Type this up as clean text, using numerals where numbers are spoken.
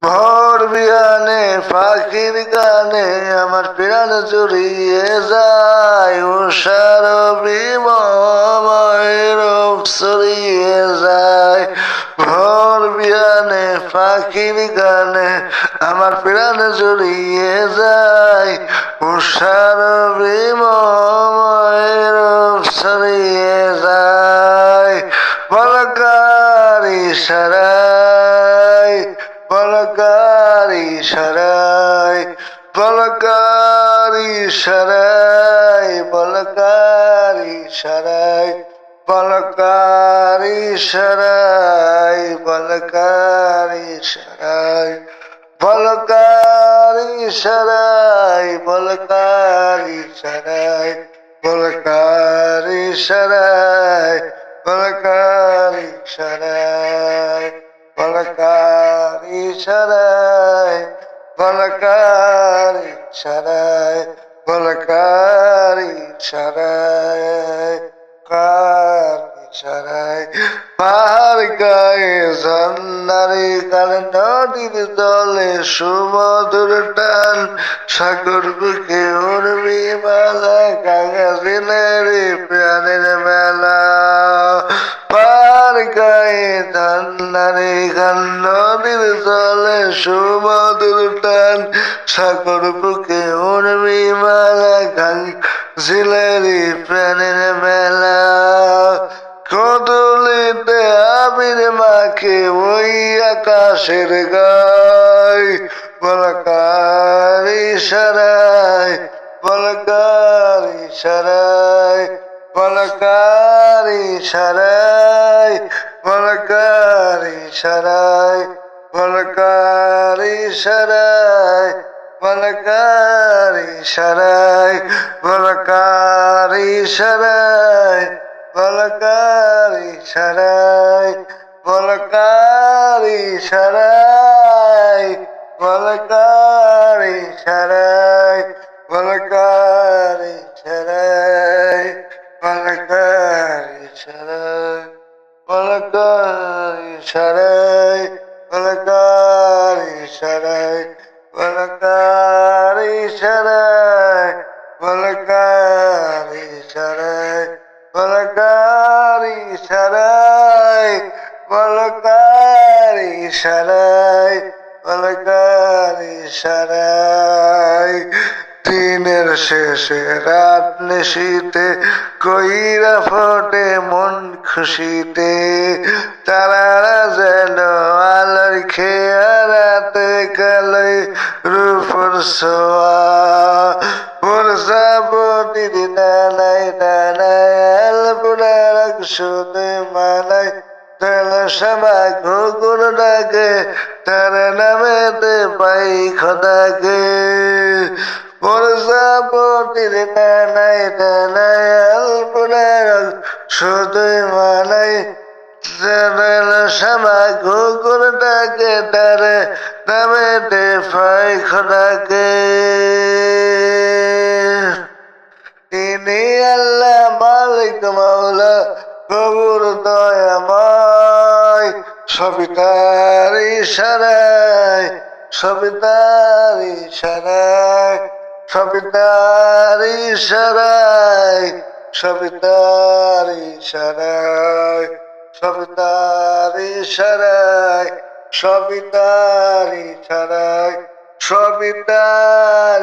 ভোর বিয়ানে পাখির গানে আমার প্রাণ জুড়িয়ে যায়, উষার বিময় রূপ ছড়িয়ে যায়। ভোর বিয়ানে পাখির গানে আমার প্রাণ জুড়িয়ে যায়, উষার বিময় রূপ ছড়িয়ে যায়। বলকার ইশারায়, বলকার ইশারায়, বলকার ইশারায়, বলকার ইশারায়, বলকার ইশারায়, বলকার ইশারায়, বলকার ইশারায়, বলকার ইশারায়, বলকার ইশারায়, বলকার ইশারায়, বলকার ইশারায়, বলকার ইশারায়, বলকার ইশারায়, কার ইশারায়। পাহাড় গায়ে ঝর্ণারে গান, নদীর জলে সুমধুর টান, সাগর বুকে উড়বি মালা, কাগজের প্রাণের মেলা। পাহাড় গায়ে ঝর্ণারে গান, নদীর জলে সুমধুর টান, সাগর বুকে উড়বি মালা, কাগজের প্রাণের মেলা। কদলিতে আবির মাখে ওই আকাশের গায়, বলকার ইশারায়, বলকার ইশারায়, বলকার ইশারায়, বলকার ইশারায়, বলকার ইশারায়, বলকার ইশারায়, বলকার ইশারায়, বলকার ইশারায়, বলকার ইশারায়, বলকার ইশারায়, বলকার ইশারায়, বলকার ইশারায়, বলকার ইশারায়, বলকার ইশারায়, বলকার ইশারায়, বলকার ইশারায়, বলকার ইশারায়, বলকার ইশারায়, বলকার ইশারায়। দিনের শেষে রাত নিশীতে কইরা ফোটে মন খুশিতে, তারারা যেন আলোর খেয়া রাতে কালোয় রূপর ছোঁয়া। প্রজাপতির ডানায় ডানায় আলপনার শুনে মানায়, তেল সামা ঘুঘুর ডাকে, তার নামেতে পাই খোদাকে। প্রজাপতির ডানায় ডানায় আলপনার শুধু মানায়, তেল সামা ঘুঘুর ডাকে, তার নামেতে পাই খোদাকে। তিনি আল্লাহ মালিক মাওলা প্রভুর দয়াময়, সবই তার ইশারায়, সবই তার ইশারায়, সবই তার ইশারায়, সবই তার ইশারায়, সবই তার ইশারায়, সবই তার ইশারায়, সবই তার